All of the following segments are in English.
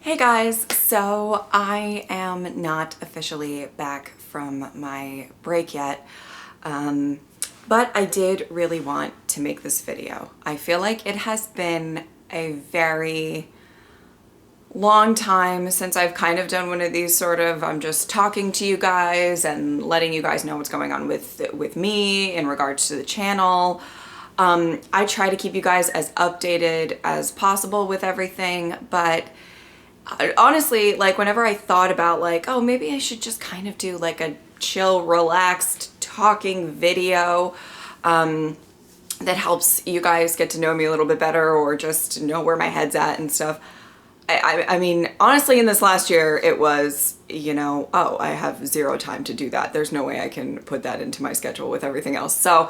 Hey guys, so I am not officially back from my break yet, but I did really want to make this video. I feel like it has been a very long time since I've kind of done one of these I'm just talking to you guys and letting you guys know what's going on with me in regards to the channel. I try to keep you guys as updated as possible with everything, but honestly, like whenever I thought about oh, maybe I should just kind of do like a chill, relaxed talking video that helps you guys get to know me a little bit better or just know where my head's at and stuff. I mean, honestly, in this last year, it was, oh, I have zero time to do that. There's no way I can put that into my schedule with everything else. So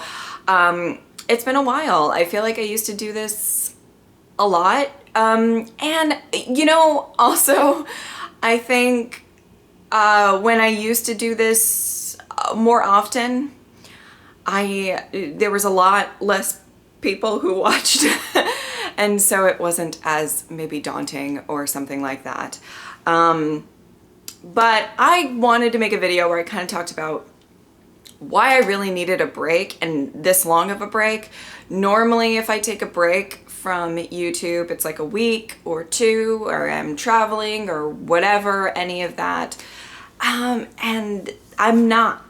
it's been a while. I feel like I used to do this a lot. And also I think when I used to do this more often, there was a lot less people who watched and so it wasn't as maybe daunting or something like that. But I wanted to make a video where I kind of talked about why I really needed a break, and this long of a break. Normally, if I take a break from YouTube, it's like a week or two, or I'm traveling or whatever, any of that. And I'm not.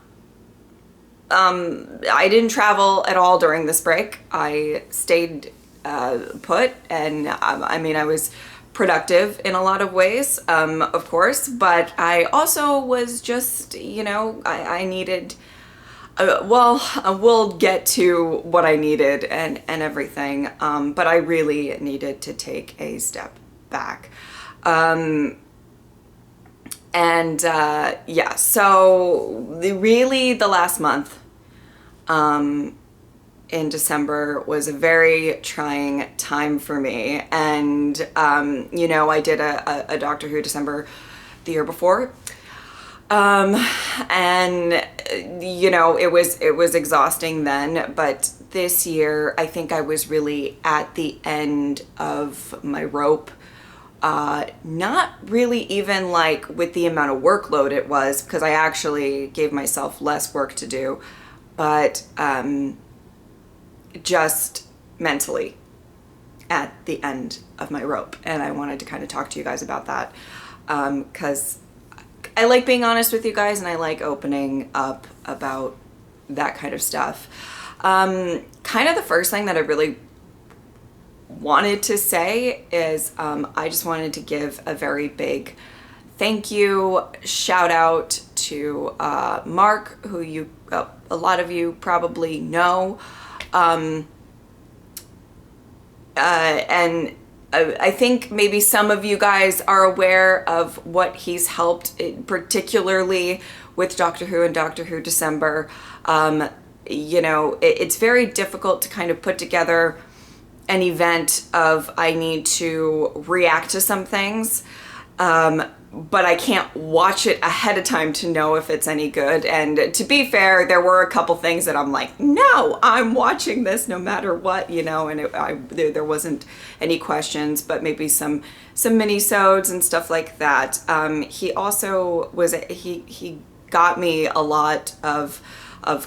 I didn't travel at all during this break. I stayed put, and I mean, I was productive in a lot of ways, of course, but I also was just, I needed... we'll get to what I needed and everything, but I really needed to take a step back. Yeah, so really the last month in December was a very trying time for me. And, I did a Doctor Who December the year before. And it was exhausting then, but this year I think I was really at the end of my rope. Not really even like with the amount of workload it was, because I actually gave myself less work to do, but just mentally at the end of my rope. And I wanted to kind of talk to you guys about that, because I like being honest with you guys, and I like opening up about that kind of stuff. Kind of the first thing that I really wanted to say is I just wanted to give a very big thank you, shout out to Mark, who a lot of you probably know. And I think maybe some of you guys are aware of what he's helped, particularly with Doctor Who and Doctor Who December. It's very difficult to kind of put together an event of I need to react to some things, but I can't watch it ahead of time to know if it's any good. And to be fair, there were a couple things that I'm like, no, I'm watching this no matter what, and there wasn't any questions, but maybe some mini-sodes and stuff like that. He also he got me a lot of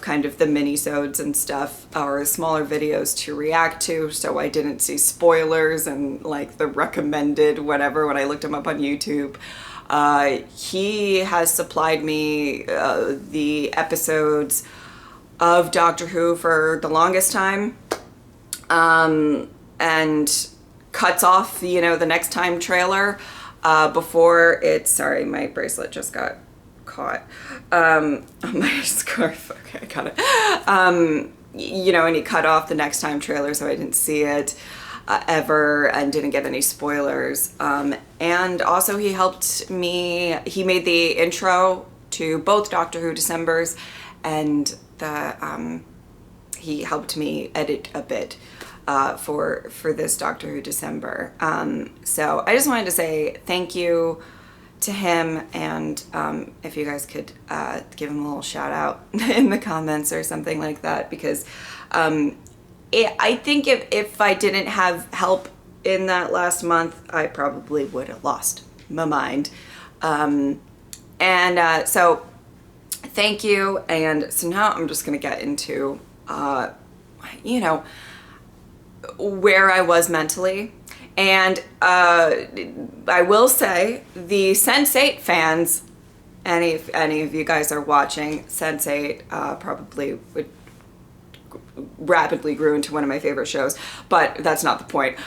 kind of the mini-sodes and stuff, or smaller videos to react to, so I didn't see spoilers and like the recommended whatever when I looked him up on YouTube. He has supplied me the episodes of Doctor Who for the longest time, and cuts off, the next time trailer before it's... Sorry, my bracelet just got caught on my scarf. Okay, I got it. And he cut off the next time trailer, so I didn't see it ever and didn't get any spoilers. And also he helped me, he made the intro to both Doctor Who Decembers, and he helped me edit a bit for this Doctor Who December. So I just wanted to say thank you to him, and if you guys could give him a little shout out in the comments or something like that, because I think if I didn't have help in that last month, I probably would have lost my mind. So thank you. And so now I'm just going to get into, you know, where I was mentally. And I will say the Sense8 fans, if any of you guys are watching, Sense8 probably would rapidly grew into one of my favorite shows, but that's not the point.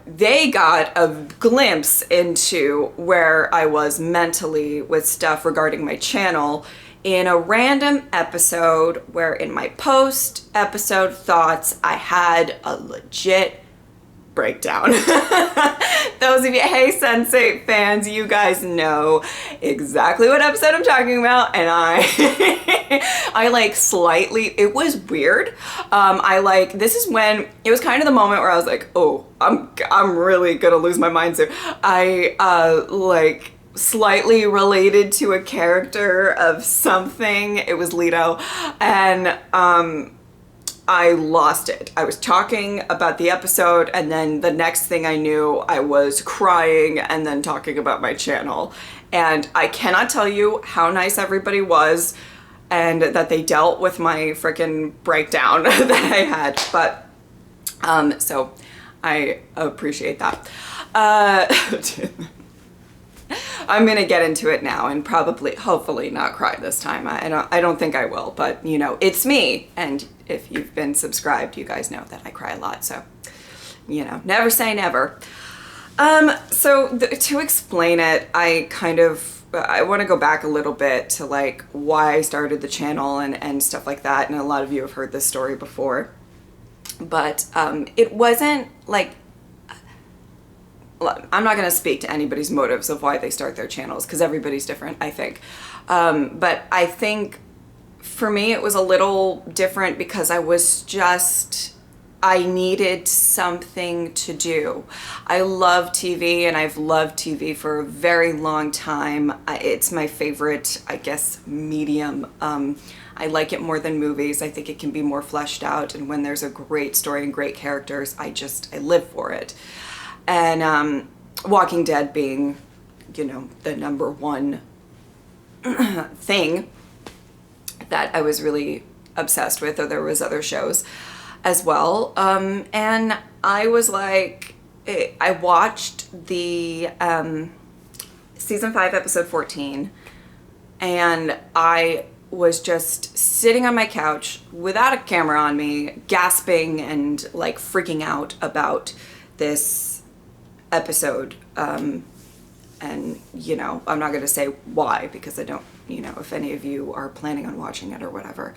They got a glimpse into where I was mentally with stuff regarding my channel in a random episode where in my post episode thoughts I had a legit breakdown. Those of you, hey Sense8 fans, you guys know exactly what episode I'm talking about, and I like slightly, it was weird. This is when, it was kind of the moment where I was like, oh, I'm really gonna lose my mind soon. I slightly related to a character of something. It was Leto, and I lost it. I was talking about the episode, and then the next thing I knew, I was crying and then talking about my channel. And I cannot tell you how nice everybody was and that they dealt with my freaking breakdown that I had. But, so I appreciate that. I'm gonna get into it now and probably, hopefully not cry this time. I don't think I will, but you know, it's me. And if you've been subscribed, you guys know that I cry a lot. So, you know, never say never. To explain it, I want to go back a little bit to like why I started the channel and stuff like that. And a lot of you have heard this story before, but, it wasn't like, I'm not going to speak to anybody's motives of why they start their channels because everybody's different, I think. But I think for me it was a little different because I needed something to do. I love TV and I've loved TV for a very long time. It's my favorite, I guess, medium. I like it more than movies. I think it can be more fleshed out, and when there's a great story and great characters, I live for it. And Walking Dead being, you know, the number one thing that I was really obsessed with, though there was other shows as well. And I was like, I watched the season 5 episode 14, and I was just sitting on my couch without a camera on me, gasping and like freaking out about this episode. And you know, I'm not going to say why because I don't, you know, if any of you are planning on watching it or whatever.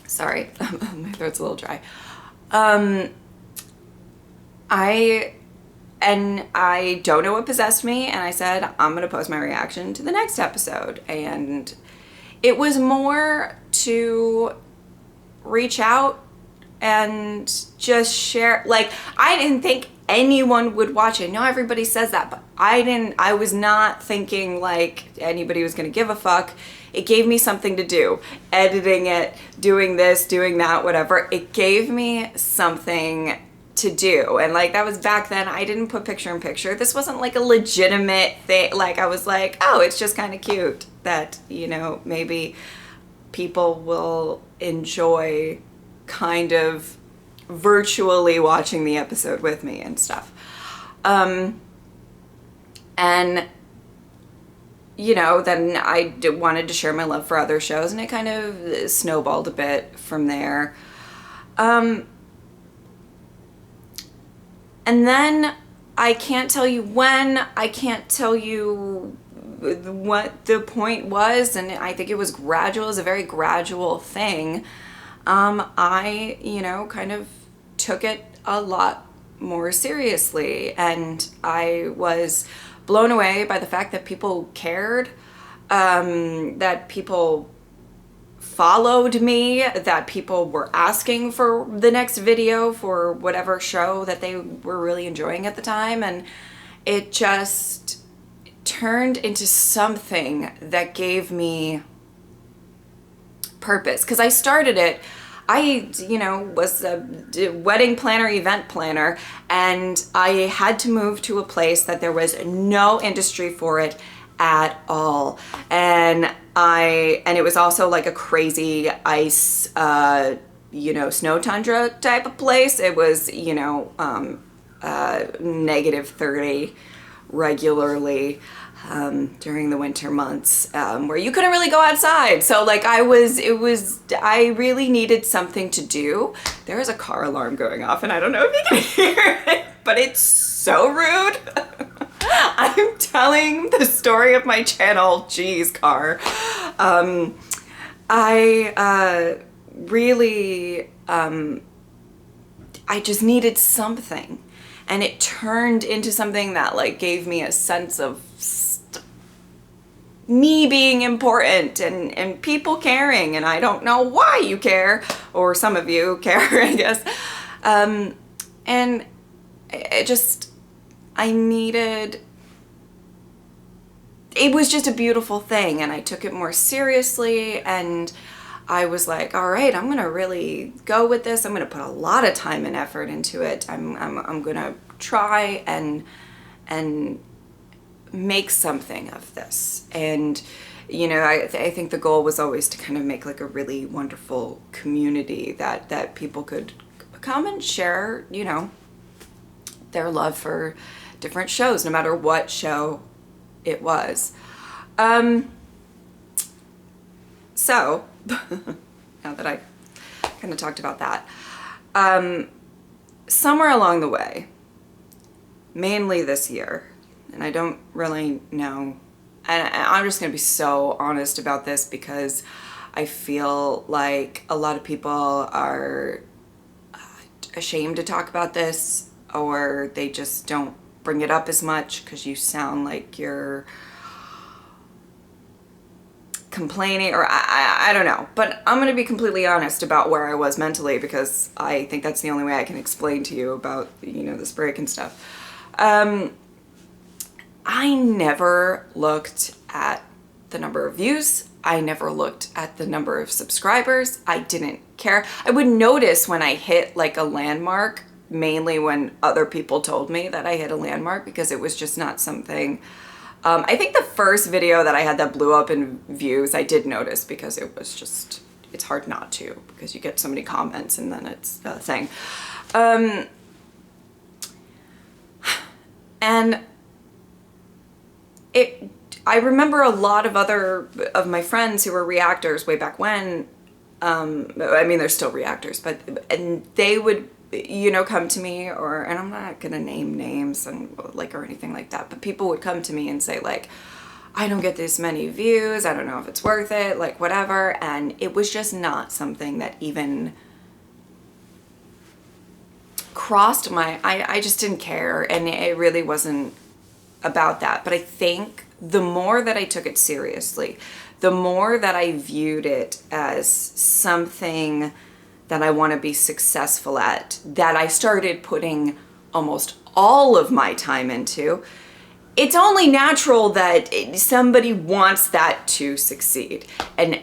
Sorry, my throat's a little dry. I don't know what possessed me, and I said, I'm going to post my reaction to the next episode. And it was more to reach out and just share. Like, I didn't think anyone would watch it. No, everybody says that, but I was not thinking like anybody was going to give a fuck. It gave me something to do. Editing it, doing this, doing that, whatever. It gave me something to do. And like, that was back then. I didn't put picture in picture. This wasn't like a legitimate thing. Like, I was like, oh, it's just kind of cute that, you know, maybe people will enjoy kind of virtually watching the episode with me and stuff. And you know, then I wanted to share my love for other shows, and it kind of snowballed a bit from there. And then I can't tell you when, I can't tell you what the point was, and I think it was gradual. It was a very gradual thing. I, you know, kind of took it a lot more seriously, and I was blown away by the fact that people cared, that people followed me, that people were asking for the next video for whatever show that they were really enjoying at the time. And it just turned into something that gave me purpose. Because I started it, I, you know, was a wedding planner, event planner, and I had to move to a place that there was no industry for it at all. And it was also like a crazy ice, you know, snow tundra type of place. It was, you know, -30 regularly during the winter months, where you couldn't really go outside. So like I really needed something to do. There is a car alarm going off and I don't know if you can hear it, but it's so rude. I'm telling the story of my channel. Geez, car. I just needed something. And it turned into something that like gave me a sense of me being important and people caring, and I don't know why you care, or some of you care, I guess. And it was just a beautiful thing, and I took it more seriously, and I was like, all right, I'm gonna really go with this. I'm gonna put a lot of time and effort into it. I'm gonna try and make something of this. And you know, I think the goal was always to kind of make like a really wonderful community that people could come and share, you know, their love for different shows, no matter what show it was. So now that I kind of talked about that, somewhere along the way, mainly this year, and I don't really know, and I'm just gonna be so honest about this because I feel like a lot of people are ashamed to talk about this, or they just don't bring it up as much because you sound like you're complaining, or I don't know. But I'm gonna be completely honest about where I was mentally, because I think that's the only way I can explain to you about, you know, this break and stuff. I never looked at the number of views. I never looked at the number of subscribers. I didn't care. I would notice when I hit like a landmark, mainly when other people told me that I hit a landmark, because it was just not something. I think the first video that I had that blew up in views, I did notice, because it was just, it's hard not to, because you get so many comments and then it's a thing. And I remember a lot of other of my friends who were reactors way back when. I mean, they're still reactors, and they would, you know, come to me, and I'm not gonna name names and like or anything like that, but people would come to me and say like, I don't get this many views, I don't know if it's worth it, like whatever. And it was just not something that even crossed my, I just didn't care, and it really wasn't about that. But I think the more that I took it seriously, the more that I viewed it as something that I want to be successful at, that I started putting almost all of my time into, it's only natural that somebody wants that to succeed. And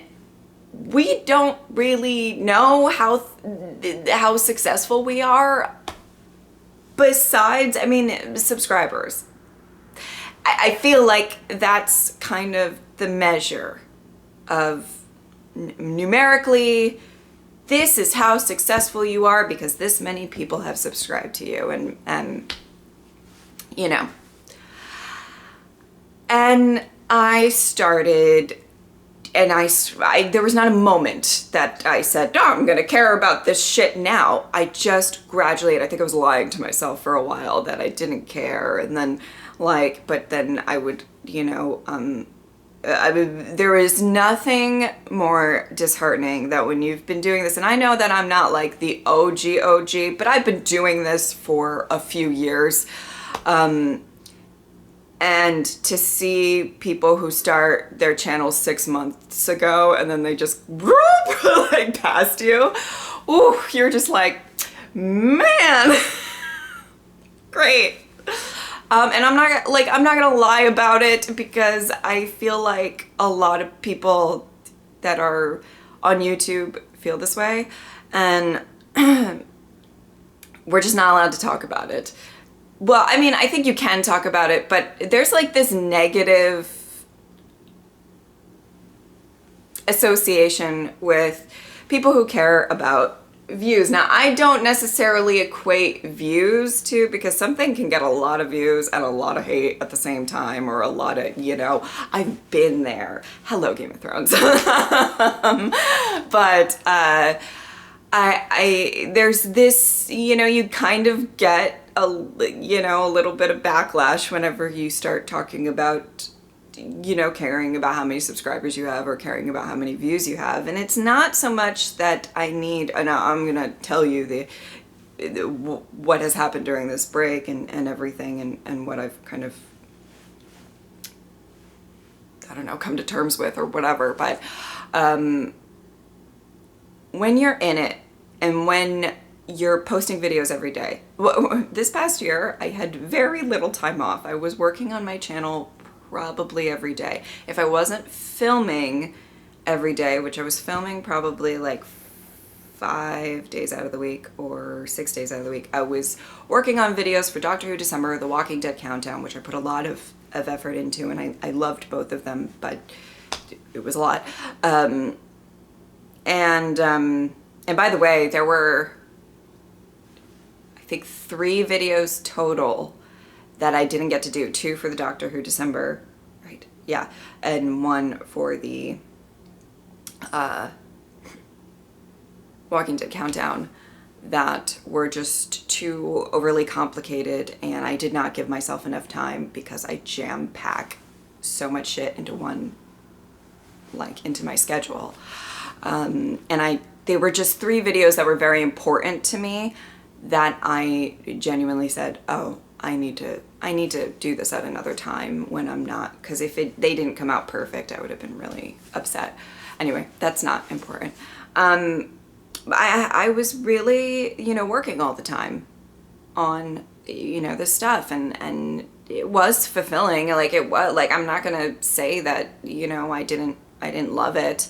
we don't really know how successful we are besides, I mean, subscribers. I feel like that's kind of the measure of numerically, this is how successful you are because this many people have subscribed to you, and you know. And I started, and there was not a moment that I said, oh, I'm gonna care about this shit now. I just gradually, and I think I was lying to myself for a while that I didn't care, and then but then I would, you know, there is nothing more disheartening that when you've been doing this, and I know that I'm not like the OG, but I've been doing this for a few years, and to see people who start their channels 6 months ago and then they just like past you, ooh, you're just like, man, great. And I'm not gonna lie about it, because I feel like a lot of people that are on YouTube feel this way. And we're just not allowed to talk about it. Well, I mean, I think you can talk about it, but there's like this negative association with people who care about views. Now, I don't necessarily equate views to, because something can get a lot of views and a lot of hate at the same time, or a lot of, you know, I've been there. Hello, Game of Thrones. But there's this, you know, you kind of get a little bit of backlash whenever you start talking about, you know, caring about how many subscribers you have or caring about how many views you have. And it's not so much that I need, and I'm gonna tell you what has happened during this break and everything, and what I've kind of, I don't know, come to terms with or whatever. But when you're in it and when you're posting videos every day, this past year I had very little time off. I was working on my channel probably every day. If I wasn't filming every day, which I was filming probably like 5 days out of the week or 6 days out of the week, I was working on videos for Doctor Who December, The Walking Dead Countdown, which I put a lot of effort into, and I loved both of them, but it was a lot. And by the way, there were, I think, 3 videos total that I didn't get to do. 2 for the Doctor Who December, right? Yeah, and 1 for the Walking Dead Countdown, that were just too overly complicated, and I did not give myself enough time because I jam pack so much shit into into my schedule. And they were just 3 videos that were very important to me that I genuinely said, oh, I need to do this at another time when I'm not, because if they didn't come out perfect, I would have been really upset. Anyway, that's not important. I was really, you know, working all the time on, you know, this stuff, and it was fulfilling. Like, it was, like, I'm not gonna say that, you know, I didn't love it.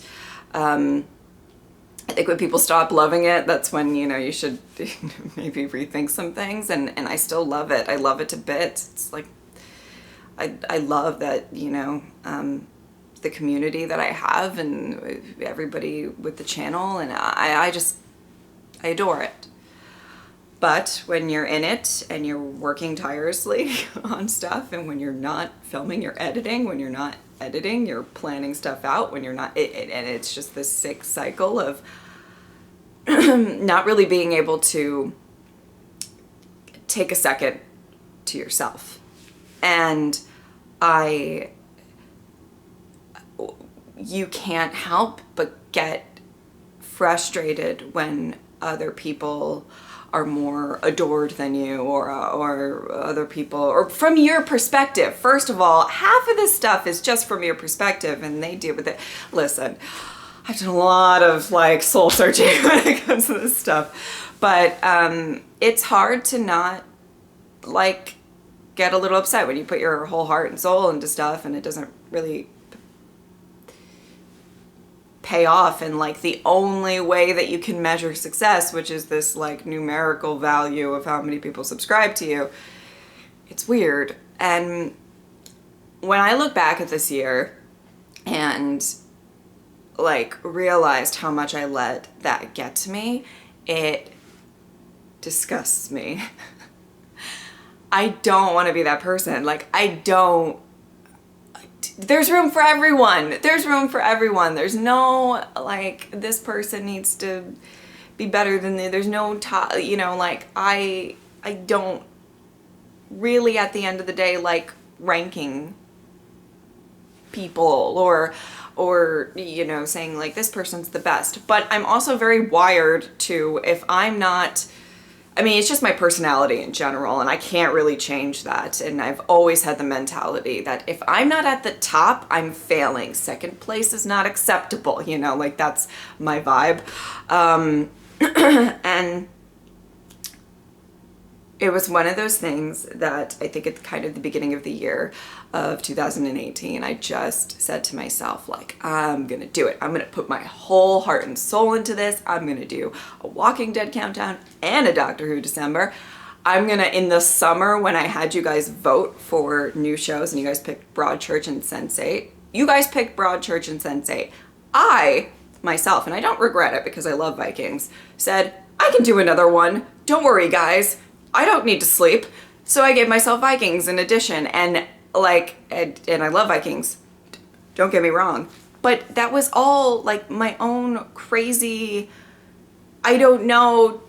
I think when people stop loving it, that's when, you know, you should maybe rethink some things. And I still love it. I love it to bits. It's like, I love that, you know, the community that I have and everybody with the channel, and I adore it. But when you're in it and you're working tirelessly on stuff, and when you're not filming, you're editing. When you're not editing, you're planning stuff out. When you're not, and it's just this sick cycle of not really being able to take a second to yourself. And you can't help but get frustrated when other people are more adored than you, or other people, or from your perspective. First of all, half of this stuff is just from your perspective, and they deal with it. Listen, I've done a lot of like soul searching when it comes to this stuff, but it's hard to not like get a little upset when you put your whole heart and soul into stuff and it doesn't really pay off in like the only way that you can measure success, which is this like numerical value of how many people subscribe to you. It's weird. And when I look back at this year and like realized how much I let that get to me, it disgusts me. I don't want to be that person. Like, there's room for everyone. There's room for everyone. There's no, like, this person needs to be better than the, there's no, you know, like, I don't really, at the end of the day, like ranking people or, you know, saying like this person's the best. But I'm also very wired to, if I'm not, I mean, it's just my personality in general, and I can't really change that. And I've always had the mentality that if I'm not at the top, I'm failing. Second place is not acceptable, you know, like that's my vibe. And it was one of those things that I think at kind of the beginning of the year of 2018, I just said to myself, like, I'm gonna do it. I'm gonna put my whole heart and soul into this. I'm gonna do a Walking Dead countdown and a Doctor Who December. I'm gonna, in the summer when I had you guys vote for new shows and you guys picked Broadchurch and Sense8, you guys picked Broadchurch and Sense8. I, myself, and I don't regret it because I love Vikings, said, I can do another one. Don't worry, guys. I don't need to sleep. So I gave myself Vikings in addition, and like, and I love Vikings, don't get me wrong, but that was all like my own crazy, I don't know,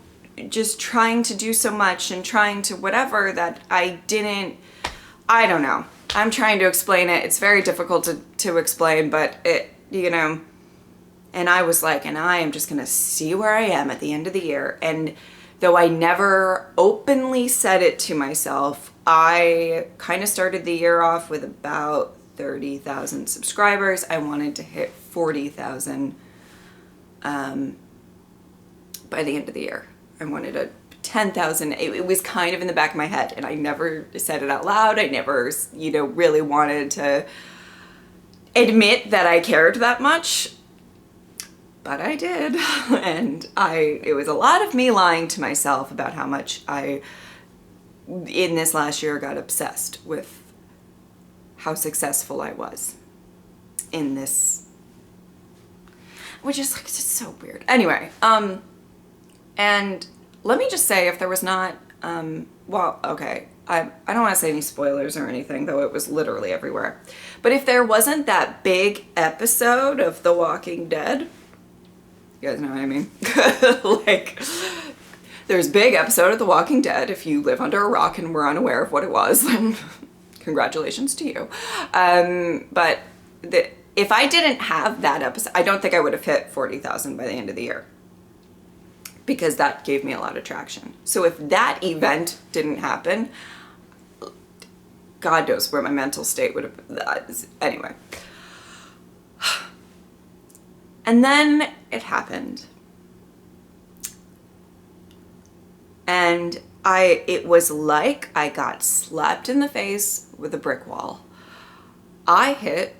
just trying to do so much and trying to whatever that I don't know. I'm trying to explain it. It's very difficult to explain, but it, you know, and I was like, and I am just gonna see where I am at the end of the year. And though I never openly said it to myself, I kind of started the year off with about 30,000 subscribers. I wanted to hit 40,000 by the end of the year. I wanted a 10,000. It was kind of in the back of my head, and I never said it out loud. I never, you know, really wanted to admit that I cared that much. But I did, and it was a lot of me lying to myself about how much I, in this last year, got obsessed with how successful I was in this, which is like just so weird. Anyway, and let me just say, if there was not, well, okay, I don't want to say any spoilers or anything, though it was literally everywhere, but if there wasn't that big episode of The Walking Dead, you guys know what I mean? Like, there's a big episode of The Walking Dead. If you live under a rock and were unaware of what it was, then congratulations to you. But if I didn't have that episode, I don't think I would have hit 40,000 by the end of the year, because that gave me a lot of traction. So if that event didn't happen, God knows where my mental state would have, anyway. And then it happened. And it was like I got slapped in the face with a brick wall. I hit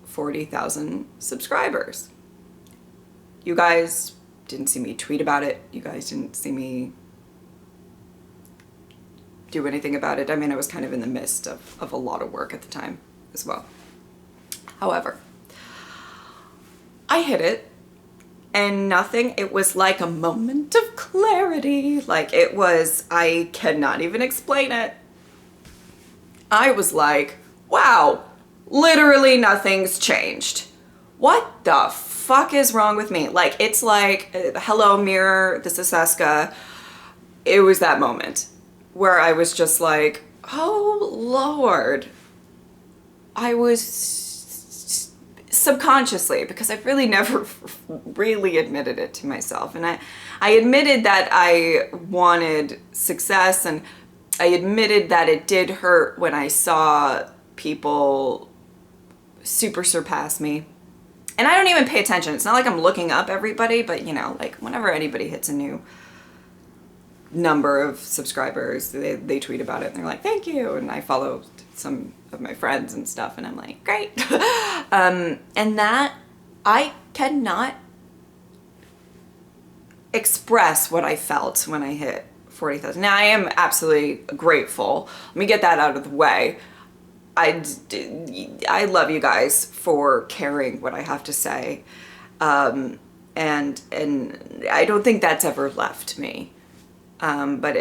40,000 subscribers. You guys didn't see me tweet about it. You guys didn't see me do anything about it. I mean, I was kind of in the midst of a lot of work at the time as well. However, I hit it, and nothing, it was like a moment of clarity. Like, it was, I cannot even explain it. I was like, wow, literally nothing's changed. What the fuck is wrong with me? Like, it's like, hello mirror, this is Seska. It was that moment where I was just like, oh Lord. I was subconsciously, because I've really never really admitted it to myself, and I admitted that I wanted success, and I admitted that it did hurt when I saw people super surpass me. And I don't even pay attention. It's not like I'm looking up everybody, but you know, like whenever anybody hits a new number of subscribers, they tweet about it and they're like, thank you, and I follow some of my friends and stuff, and I'm like, great. And that, I cannot express what I felt when I hit 40,000. Now, I am absolutely grateful. Let me get that out of the way. I love you guys for caring what I have to say. And I don't think that's ever left me. But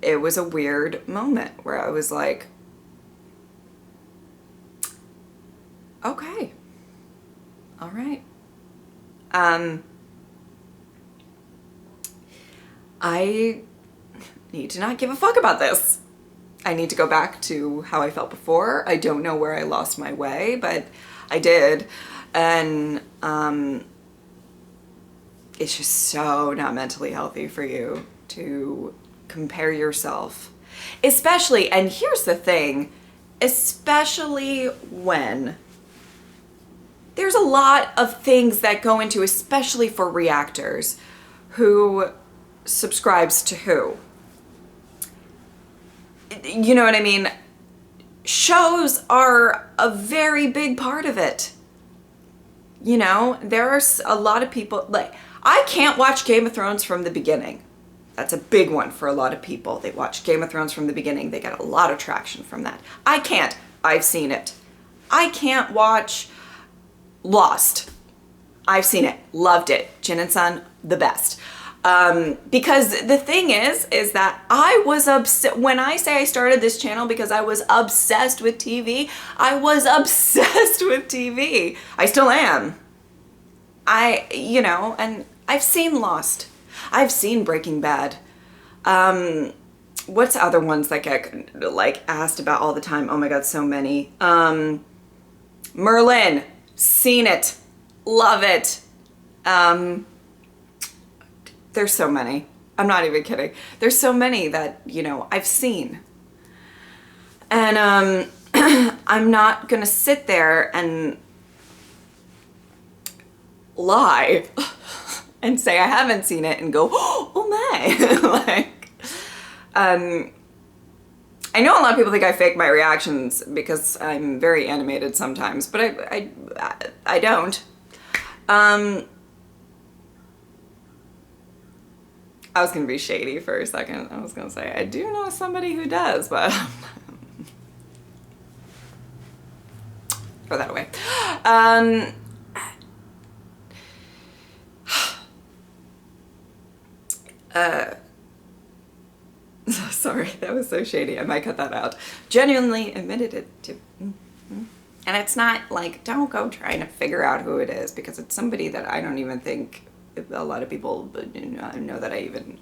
it was a weird moment where I was like, okay, all right. I need to not give a fuck about this. I need to go back to how I felt before. I don't know where I lost my way, but I did. And it's just so not mentally healthy for you to compare yourself. Especially, and here's the thing, especially when there's a lot of things that go into, especially for reactors, who subscribes to who. you know what I mean? Shows are a very big part of it. You know, there are a lot of people, like, I can't watch Game of Thrones from the beginning. That's a big one for a lot of people. They watch Game of Thrones from the beginning. They get a lot of traction from that. I can't. I've seen it. I can't watch Lost. I've seen it. Loved it. Jin and Sun, the best. Because the thing is that I was obsessed. When I say I started this channel because I was obsessed with TV, I was obsessed with TV. I still am. You know, and I've seen Lost. I've seen Breaking Bad. What's other ones that get like asked about all the time? Oh my God, so many. Merlin, seen it, love it. There's so many. I'm not even kidding. There's so many that, you know, I've seen. And I'm not gonna sit there and lie and say I haven't seen it and go, oh my. Like, I know a lot of people think I fake my reactions because I'm very animated sometimes, but I don't. I was gonna be shady for a second. I was gonna say, I do know somebody who does, but throw that away. Sorry, that was so shady. I might cut that out. Genuinely admitted it to. And it's not like, don't go trying to figure out who it is, because it's somebody that I don't even think a lot of people know that I even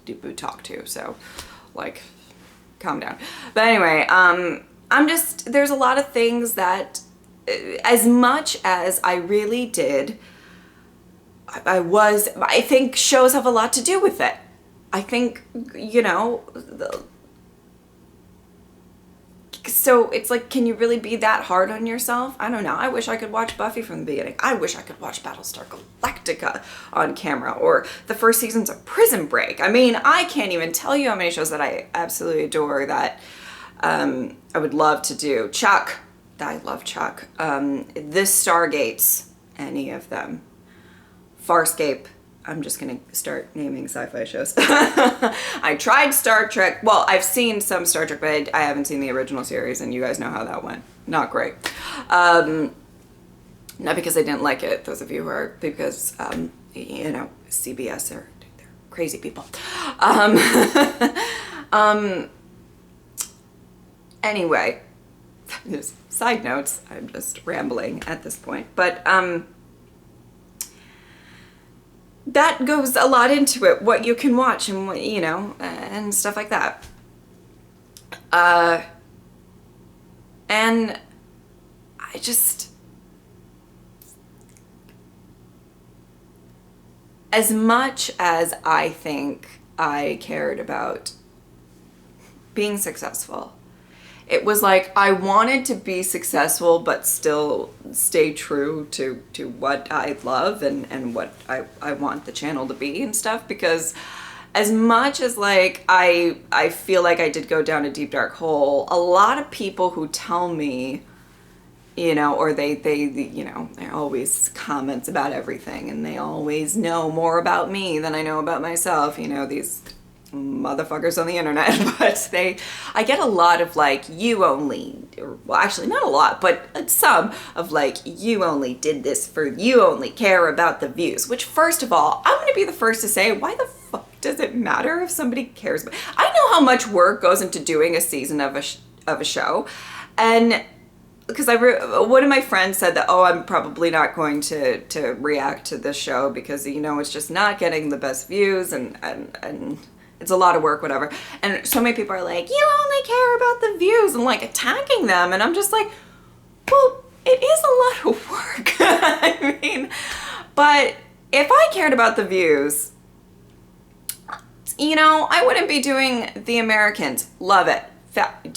do talk to. So, like, calm down. But anyway, I'm just, there's a lot of things that, as much as I really did, I think shows have a lot to do with it. I think, you know, so it's like, can you really be that hard on yourself? I don't know. I wish I could watch Buffy from the beginning. I wish I could watch Battlestar Galactica on camera, or the first seasons of Prison Break. I mean, I can't even tell you how many shows that I absolutely adore that I would love to do. Chuck, I love Chuck. The Stargates, any of them. Farscape. I'm just gonna start naming sci-fi shows. I tried Star Trek. Well, I've seen some Star Trek, but I haven't seen the original series, and you guys know how that went. Not great. Not because I didn't like it. Those of you who are, because, you know, CBS, they're crazy people. Anyway, just side notes. I'm just rambling at this point, but, that goes a lot into it, what you can watch and what, you know, and stuff like that. And I just, as much as I think I cared about being successful, it was like I wanted to be successful but still stay true to what I love and what I want the channel to be and stuff, because as much as like I feel like I did go down a deep dark hole, a lot of people who tell me, you know, or they you know, they're always comments about everything and they always know more about me than I know about myself, you know, these motherfuckers on the internet. But I get a lot of like, you only, well actually not a lot, but some of like, you only did this for, you only care about the views, which first of all, I'm gonna be the first to say, why the fuck does it matter if somebody cares? I know how much work goes into doing a season of a show, and because one of my friends said that, oh, I'm probably not going to react to this show because, you know, it's just not getting the best views and it's a lot of work, whatever. And so many people are like, you only care about the views, and like attacking them. And I'm just like, well, it is a lot of work. I mean, but if I cared about the views, you know, I wouldn't be doing The Americans. Love it.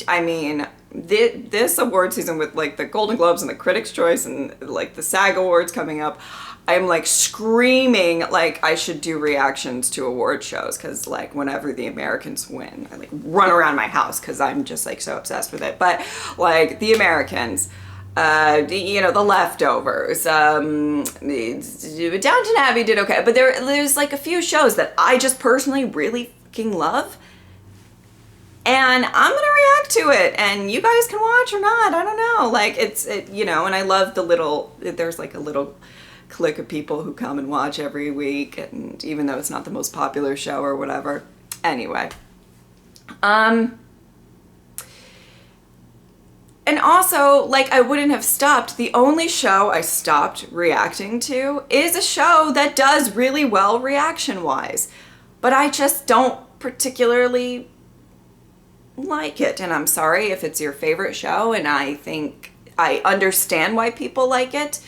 I mean, this award season with like the Golden Globes and the Critics' Choice and like the SAG Awards coming up, I'm like screaming like I should do reactions to award shows, because like whenever the Americans win, I like run around my house because I'm just like so obsessed with it. But like the Americans, you know, The Leftovers, Downton Abbey did okay, but there's like a few shows that I just personally really fucking love, and I'm gonna react to it, and you guys can watch or not, I don't know. Like you know, and I love there's like a little clique of people who come and watch every week, and even though it's not the most popular show or whatever. Anyway, and also, like, I wouldn't have stopped. The only show I stopped reacting to is a show that does really well reaction-wise, but I just don't particularly like it. And I'm sorry if it's your favorite show, and I think I understand why people like it,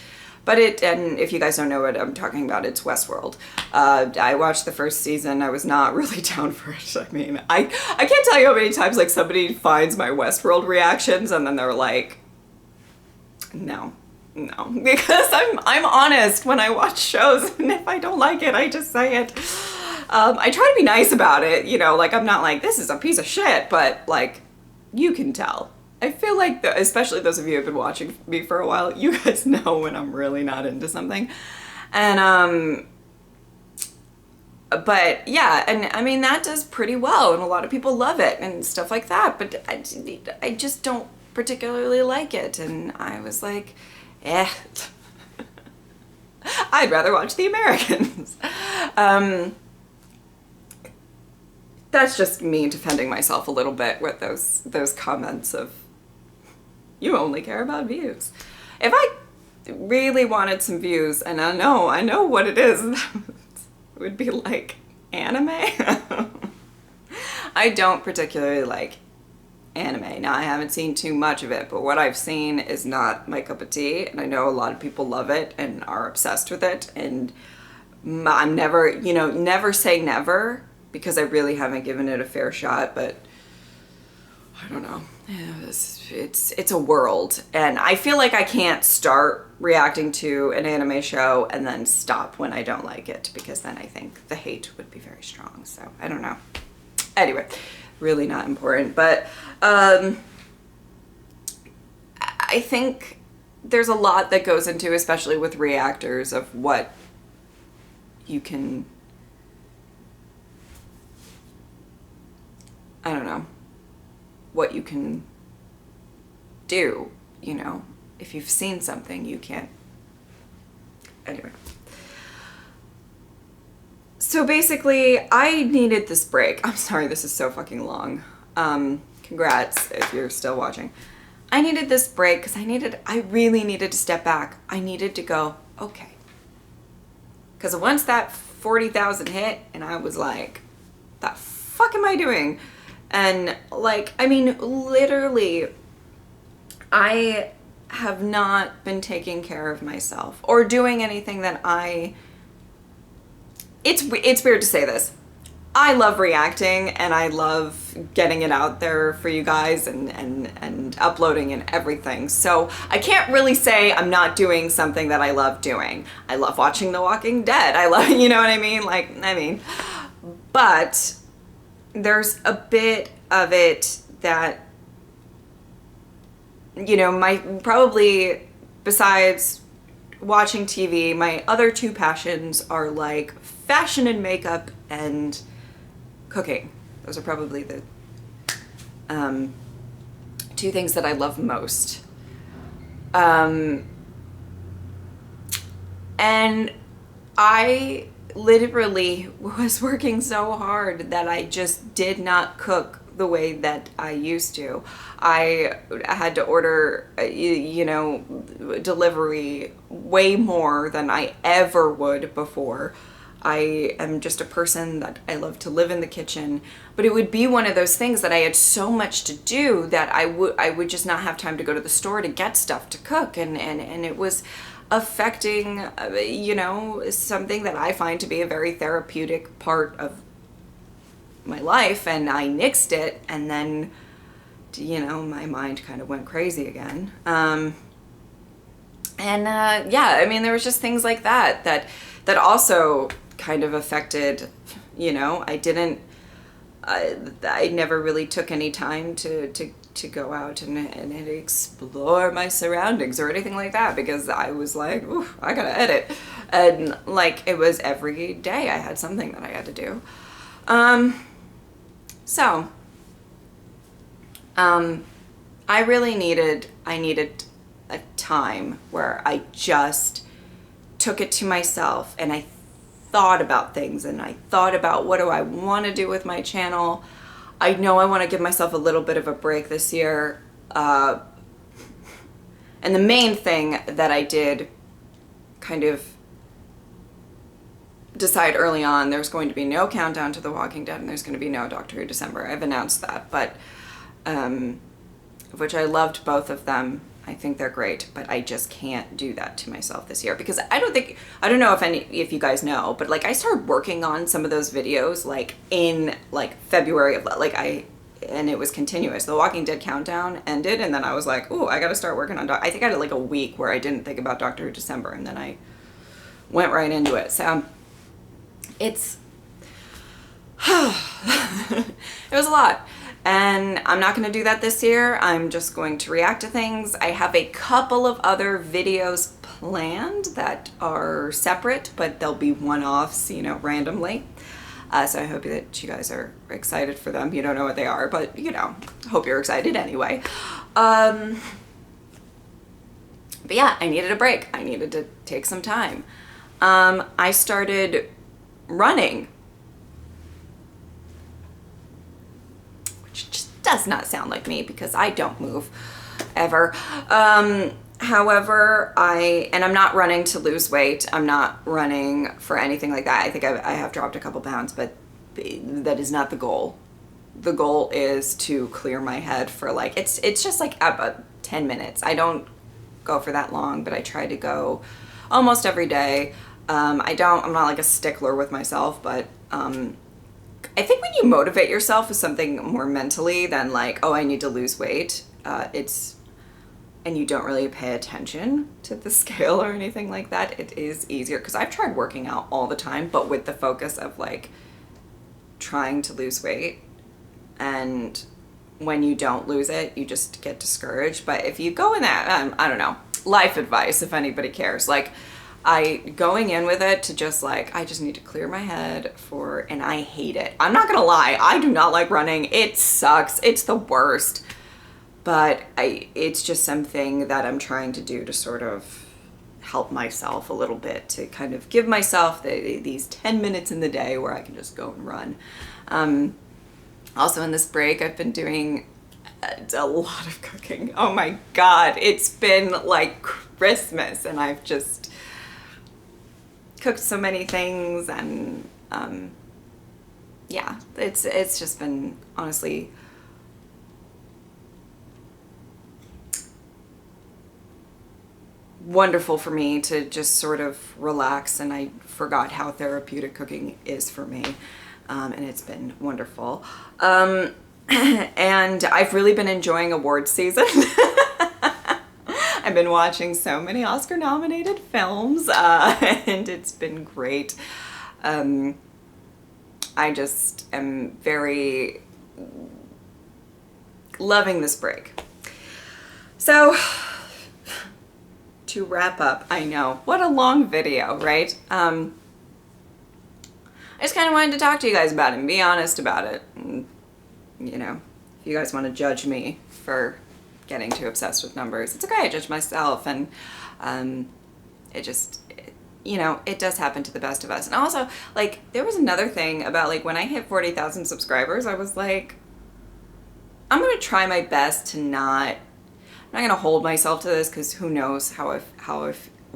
but and if you guys don't know what I'm talking about, it's Westworld. I watched the first season. I was not really down for it. I mean, I can't tell you how many times like somebody finds my Westworld reactions and then they're like, no, because I'm honest when I watch shows, and if I don't like it, I just say it. I try to be nice about it, you know, like I'm not like, this is a piece of shit, but like, you can tell. I feel like, especially those of you who have been watching me for a while, you guys know when I'm really not into something. And, but yeah, and I mean, that does pretty well, and a lot of people love it and stuff like that, but I just don't particularly like it, and I was like, eh. I'd rather watch The Americans. That's just me defending myself a little bit with those comments of, you only care about views. If I really wanted some views, and I know what it is, it would be like anime. I don't particularly like anime. Now, I haven't seen too much of it, but what I've seen is not my cup of tea, and I know a lot of people love it and are obsessed with it, and I'm never, you know, never say never, because I really haven't given it a fair shot, but I don't know. It's a world, and I feel like I can't start reacting to an anime show and then stop when I don't like it, because then I think the hate would be very strong. So I don't know. Anyway, really not important, but I think there's a lot that goes into, especially with reactors, of what you can, I don't know, what you can do, you know. If you've seen something, you can't. Anyway. So basically, I needed this break. I'm sorry, this is so fucking long. Congrats if you're still watching. I needed this break because I really needed to step back. I needed to go, okay. Because once that 40,000 hit, and I was like, the fuck am I doing? And like, I mean, literally, I have not been taking care of myself or doing anything that it's weird to say this. I love reacting, and I love getting it out there for you guys, and uploading and everything. So I can't really say I'm not doing something that I love doing. I love watching The Walking Dead. I love, you know what I mean? Like, but there's a bit of it that, you know, probably besides watching TV, my other two passions are like fashion and makeup and cooking. Those are probably the two things that I love most. And I literally was working so hard that I just did not cook the way that I used to. I had to order, you know, delivery way more than I ever would before. I am just a person that I love to live in the kitchen, but it would be one of those things that I had so much to do that I would just not have time to go to the store to get stuff to cook, and it was affecting, you know, something that I find to be a very therapeutic part of my life, and I nixed it, and then you know, my mind kind of went crazy again. Yeah, I mean, there was just things like that also kind of affected, you know, I never really took any time to go out and explore my surroundings or anything like that, because I was like, ooh, I gotta edit. And like, it was every day I had something that I had to do. I really needed a time where I just took it to myself and I thought about things, and I thought about, what do I want to do with my channel? I know I want to give myself a little bit of a break this year. And the main thing that I did kind of decide early on, there's going to be no countdown to The Walking Dead, and there's going to be no Doctor Who December. I've announced that, but which I loved both of them. I think they're great, but I just can't do that to myself this year, because I don't know if you guys know, but like, I started working on some of those videos like in like February of and it was continuous. The Walking Dead countdown ended, and then I was like, oh, I got to start working on I think I had like a week where I didn't think about Doctor Who December, and then I went right into it. So it's it was a lot. And I'm not going to do that this year. I'm just going to react to things. I have a couple of other videos planned that are separate, but they'll be one-offs, you know, randomly. So I hope that you guys are excited for them. You don't know what they are, but, you know, hope you're excited anyway. But yeah, I needed a break. I needed to take some time. I started running, does not sound like me because I don't move ever. However, I'm not running to lose weight. I'm not running for anything like that. I think I have dropped a couple pounds, but that is not the goal. The goal is to clear my head for like, it's just like about 10 minutes. I don't go for that long, but I try to go almost every day. I'm not like a stickler with myself, but I think when you motivate yourself with something more mentally than like, oh, I need to lose weight, and you don't really pay attention to the scale or anything like that, it is easier. Because I've tried working out all the time, but with the focus of like trying to lose weight, and when you don't lose it, you just get discouraged. But if you go in that, I don't know, life advice, if anybody cares, like, going in with it to just like, I just need to clear my head and I hate it. I'm not gonna lie, I do not like running. It sucks. It's the worst. But it's just something that I'm trying to do to sort of help myself a little bit, to kind of give myself these 10 minutes in the day where I can just go and run. Also in this break, I've been doing a lot of cooking. Oh my God, it's been like Christmas, and I've just cooked so many things, and yeah, it's just been honestly wonderful for me to just sort of relax, and I forgot how therapeutic cooking is for me, and it's been wonderful. And I've really been enjoying awards season. I've been watching so many Oscar-nominated films, and it's been great. I just am very loving this break. So, to wrap up, I know, what a long video, right? I just kind of wanted to talk to you guys about it and be honest about it. And, you know, if you guys want to judge me for getting too obsessed with numbers, it's okay. I judge myself, and you know, it does happen to the best of us. And also, like, there was another thing about, like, when I hit 40,000 subscribers, I was like, I'm gonna try my best to I'm not gonna hold myself to this, because who knows how I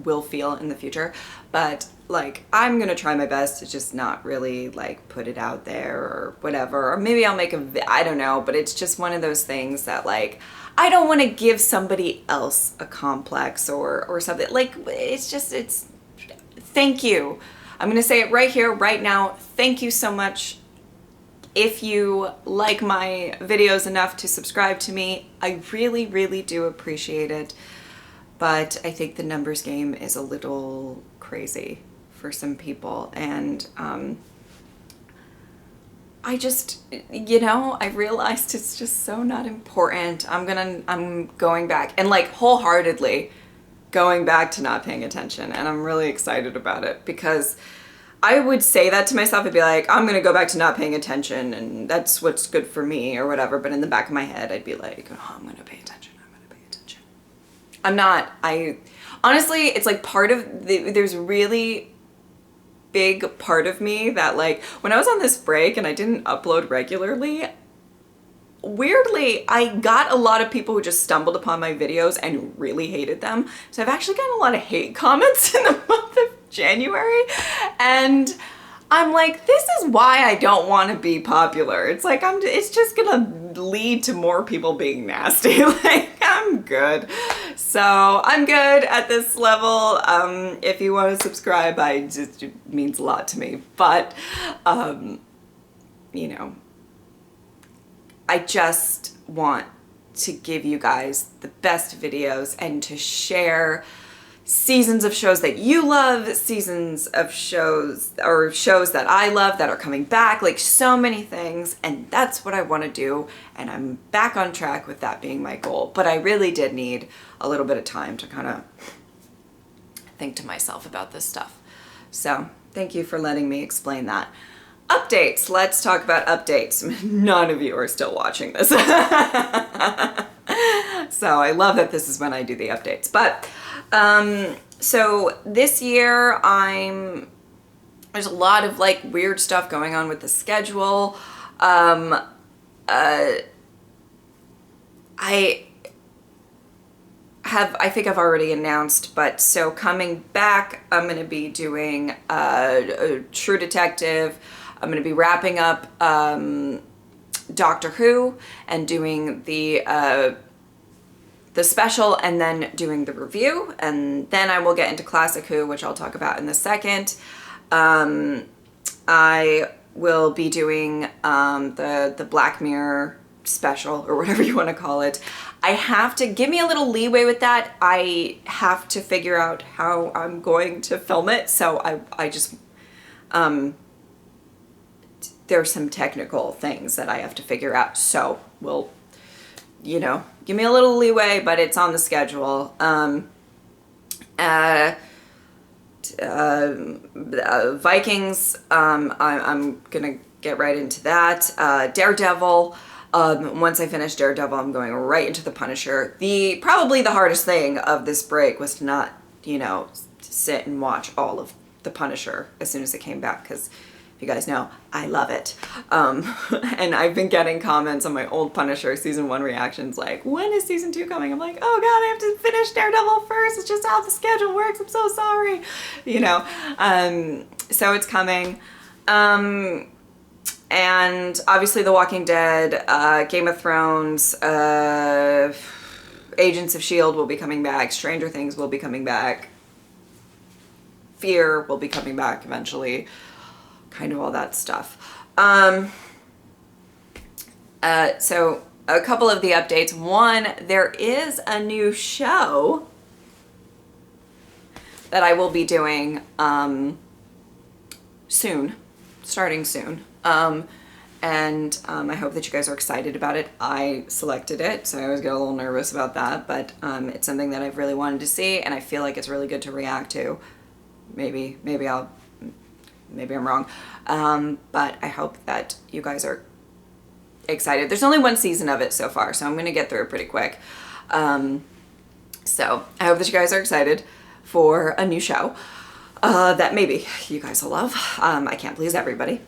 will feel in the future, but like, I'm gonna try my best to just not really like put it out there or whatever, or maybe I'll make I don't know, but it's just one of those things that, like, I don't want to give somebody else a complex or something. Like, it's thank you. I'm gonna say it right here, right now. Thank you so much, If you like my videos enough to subscribe to me, I really, really do appreciate it. But I think the numbers game is a little crazy for some people. And I just, you know, I realized it's just so not important. I'm going back and like wholeheartedly going back to not paying attention. And I'm really excited about it because I would say that to myself. I'd be like, I'm going to go back to not paying attention and that's what's good for me or whatever. But in the back of my head, I'd be like, oh, I'm going to pay attention. I'm going to pay attention. I'm not. Honestly, it's like part of there's really big part of me that like when I was on this break and I didn't upload regularly, weirdly, I got a lot of people who just stumbled upon my videos and really hated them. So I've actually gotten a lot of hate comments in the month of January. And I'm like, this is why I don't want to be popular. It's like, it's just gonna lead to more people being nasty. Like, I'm good. So I'm good at this level. If you want to subscribe, it means a lot to me. But, you know, I just want to give you guys the best videos and to share seasons of shows that you love, seasons of shows or shows that I love that are coming back, like so many things. And that's what I want to do. And I'm back on track with that being my goal. But I really did need a little bit of time to kind of think to myself about this stuff. So thank you for letting me explain that. Updates. Let's talk about updates. None of you are still watching this. So I love that this is when I do the updates. But so this year there's a lot of like weird stuff going on with the schedule. I think I've already announced, but so coming back, I'm going to be doing True Detective. I'm going to be wrapping up Doctor Who and doing the special and then doing the review. And then I will get into Classic Who, which I'll talk about in a second. I will be doing the Black Mirror special or whatever you want to call it. I have to give me a little leeway with that. I have to figure out how I'm going to film it. So I just, there's some technical things that I have to figure out. So we'll, you know, give me a little leeway, but it's on the schedule. Vikings, I'm gonna get right into that. Daredevil. Once I finish Daredevil, I'm going right into the Punisher. Probably the hardest thing of this break was to not, you know, sit and watch all of the Punisher as soon as it came back, because if you guys know, I love it. And I've been getting comments on my old Punisher season 1 reactions like, when is season 2 coming? I'm like, oh god, I have to finish Daredevil first. It's just how the schedule works. I'm so sorry. You know, so it's coming. And obviously The Walking Dead, Game of Thrones, Agents of S.H.I.E.L.D. will be coming back. Stranger Things will be coming back. Fear will be coming back eventually. Kind of all that stuff. So a couple of the updates. One, there is a new show that I will be doing soon, starting soon. And I hope that you guys are excited about it. I selected it, so I always get a little nervous about that, but it's something that I've really wanted to see, and I feel like it's really good to react to. Maybe I'm wrong, but I hope that you guys are excited. There's only 1 season of it so far, so I'm gonna get through it pretty quick. So I hope that you guys are excited for a new show that maybe you guys will love. I can't please everybody.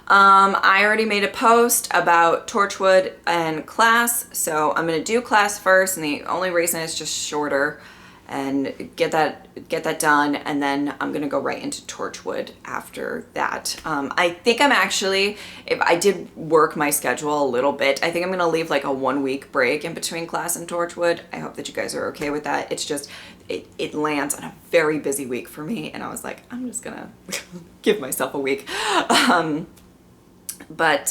I already made a post about Torchwood and Class, so I'm gonna do Class first, and the only reason it's just shorter, and get that done, and then I'm gonna go right into Torchwood after that. I think I'm actually, if I did work my schedule a little bit, I think I'm gonna leave like a 1-week break in between Class and Torchwood. I hope that you guys are okay with that. It's just, it lands on a very busy week for me, and I was like, I'm just gonna give myself a week. But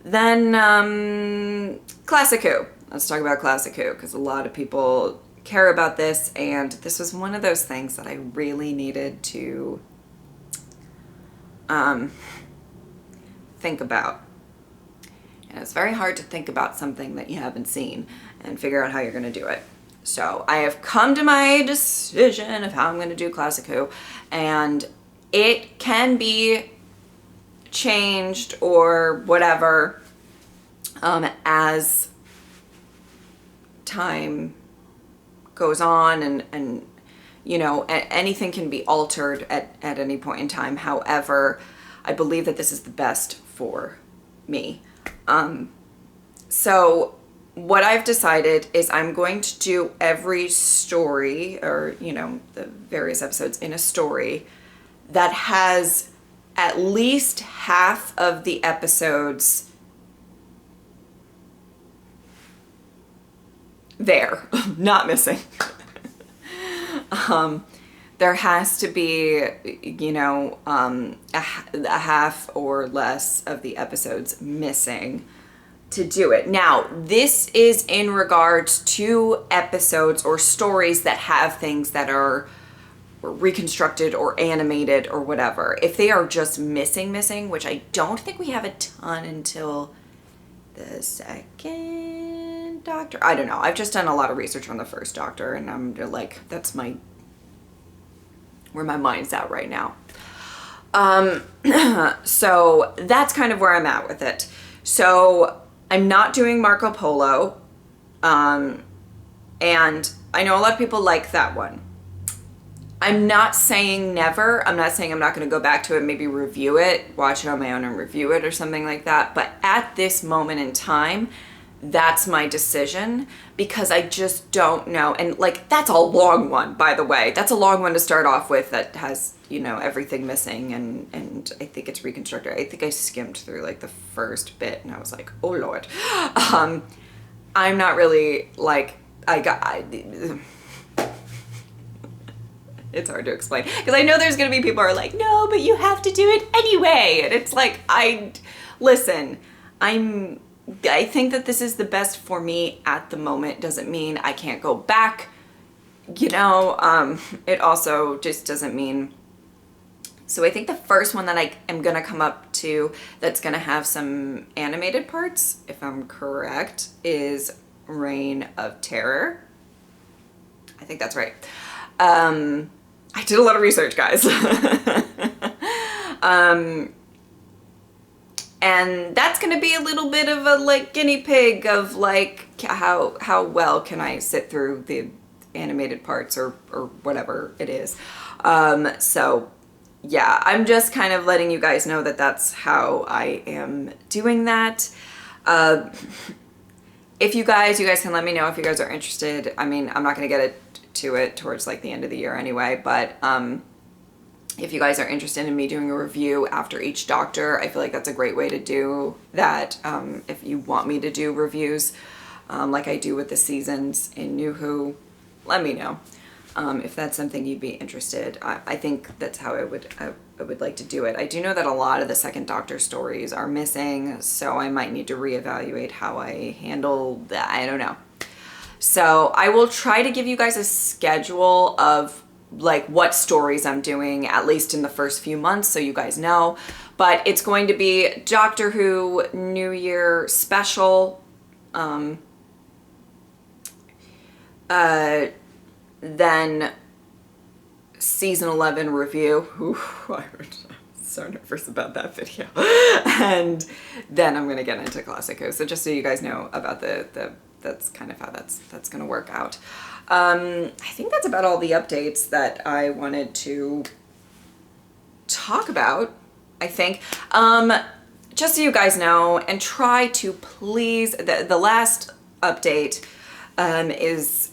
then Classic Who. Let's talk about Classic Who, because a lot of people care about this, and this was one of those things that I really needed to think about. And it's very hard to think about something that you haven't seen and figure out how you're going to do it. So I have come to my decision of how I'm going to do Classic Who, and it can be changed or whatever as time goes on, and you know, anything can be altered at any point in time. However, I believe that this is the best for me. So what I've decided is I'm going to do every story, or, you know, the various episodes in a story that has at least half of the episodes there, not missing. There has to be, you know, a half or less of the episodes missing to do it. Now, this is in regards to episodes or stories that have things that are reconstructed or animated or whatever. If they are just missing, which I don't think we have a ton until the second Doctor. I don't know. I've just done a lot of research on the first Doctor, and I'm like, that's where my mind's at right now. So that's kind of where I'm at with it. So I'm not doing Marco Polo. And I know a lot of people like that one. I'm not saying never. I'm not saying I'm not going to go back to it, maybe review it, watch it on my own and review it or something like that. But at this moment in time, that's my decision, because I just don't know. And like, that's a long one, by the way. That's a long one to start off with that has, you know, everything missing, and I think it's reconstructed. I think I skimmed through like the first bit and I was like, oh Lord. I'm not really like, it's hard to explain, because I know there's going to be people who are like, no, but you have to do it anyway. And it's like, listen, I think that this is the best for me at the moment. Doesn't mean I can't go back, you know. It also just doesn't mean. So I think the first one that I am going to come up to that's going to have some animated parts, if I'm correct, is Reign of Terror. I think that's right. I did a lot of research, guys. And that's going to be a little bit of a like guinea pig of like how well can I sit through the animated parts or whatever it is. So yeah, I'm just kind of letting you guys know that that's how I am doing that. If you guys can let me know if you guys are interested. I mean, I'm not going to get to it towards like the end of the year anyway, but if you guys are interested in me doing a review after each Doctor, I feel like that's a great way to do that. If you want me to do reviews like I do with the seasons in New Who, let me know. If that's something you'd be interested. I think that's how I would like to do it. I do know that a lot of the second Doctor stories are missing, so I might need to reevaluate how I handle that. I don't know. So I will try to give you guys a schedule of like what stories I'm doing, at least in the first few months, so you guys know. But it's going to be Doctor Who New Year special, then season 11 review. Ooh, I'm so nervous about that video. And then I'm gonna get into Classic Who. So just so you guys know about that's kind of how that's gonna work out. I think that's about all the updates that I wanted to talk about, I think. Just so you guys know, and try to please, the last update is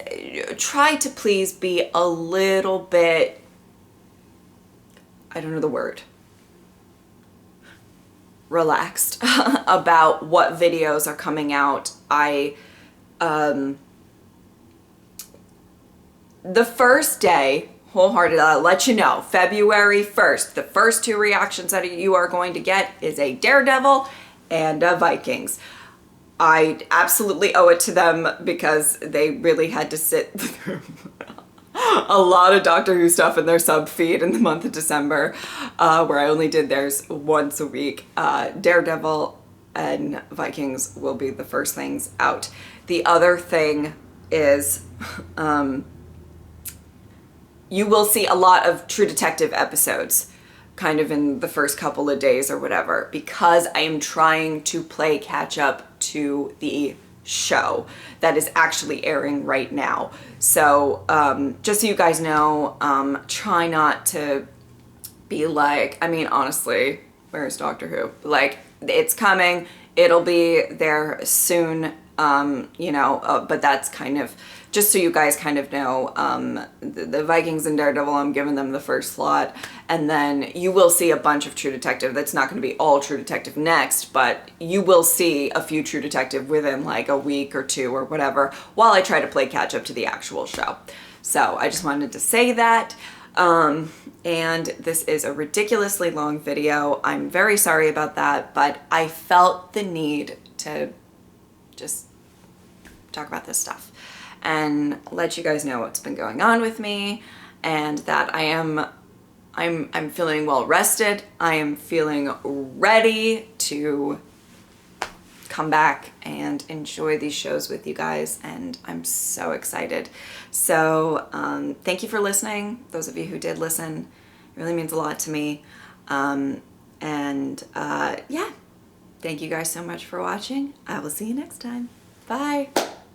try to please be a little bit, I don't know the word, relaxed about what videos are coming out. The first day wholeheartedly, I'll let you know, February 1st, the first 2 reactions that you are going to get is a Daredevil and a Vikings. I absolutely owe it to them because they really had to sit through a lot of Doctor Who stuff in their sub feed in the month of December, where I only did theirs once a week. Daredevil and Vikings will be the first things out. The other thing is, you will see a lot of True Detective episodes kind of in the first couple of days or whatever, because I am trying to play catch up to the show that is actually airing right now. So just so you guys know, try not to be like, I mean, honestly, where's Doctor Who? Like, it's coming, it'll be there soon, you know, but that's kind of, just so you guys kind of know, the Vikings and Daredevil, I'm giving them the first slot, and then you will see a bunch of True Detective. That's not going to be all True Detective next, but you will see a few True Detective within like a week or 2 or whatever, while I try to play catch up to the actual show. So I just wanted to say that. And this is a ridiculously long video. I'm very sorry about that, but I felt the need to just talk about this stuff and let you guys know what's been going on with me, and that I'm feeling well rested. I am feeling ready to come back and enjoy these shows with you guys, and I'm so excited. So thank you for listening. Those of you who did listen, it really means a lot to me. Yeah, thank you guys so much for watching. I will see you next time. Bye.